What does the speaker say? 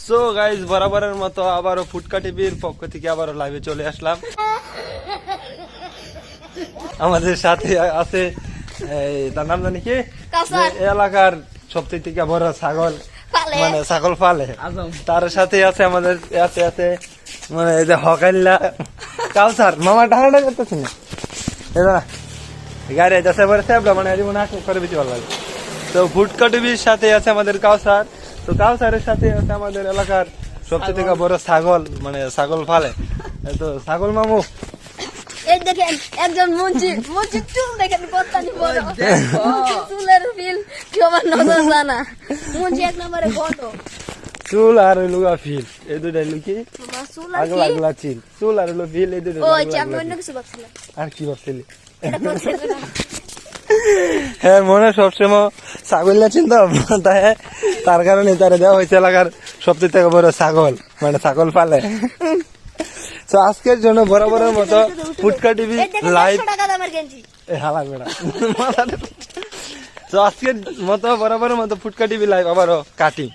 So guys বরাবরের মতো আবারও ফুটকা টিভির পক্ষ থেকে আবারও লাইভে চলে আসলাম। আমাদের সাথে আছে তার নাম জানি কি, এলাকার সবথেকে থেকে বড় ছাগল, মানে ছাগল পালে, তার সাথে আছে আমাদের আছে মানে এই যে হকাল্লা কাউসার মামা টাকাটা করতেছি না গাড়ি যাচ্ছে মানে করে বেশি ভালো লাগে। তো ফুটকা টিভির সাথে আছে আমাদের কাউসার। তো কাউসারের সাথে আছে আমাদের এলাকার সবচেয়ে থেকে বড় ছাগল, মানে ছাগল ফালে। তো ছাগল মামু এই দেখেন একজন মঞ্জির চুল দেখেন কতখানি বড়, চুলের ফিল কি আমার নজর জানা, মঞ্জি এক নম্বরে বড় চুল আর লুগা ফিল, এই দুটাই লুকি চুল আগলা আগলা চিল, চুল আর হলো ফিল, এই দুটো ও আমি অন্য কিছু ভাবছিলাম। আর কি ভাবছিলি? হ্যাঁ মনে সবসময় ছাগল না চিন্তা তাই, তার কারণে তারা দেওয়া হয়েছে এলাকার সবচেয়ে থেকে বড় ছাগল, মানে ছাগল পালে। তো আজকের জন্য বরাবরের মতো ফুটকা টিভি লাইভ তো আজকের মতো বরাবরের মতো ফুটকা টিভি লাইভ আবারও কাটিং।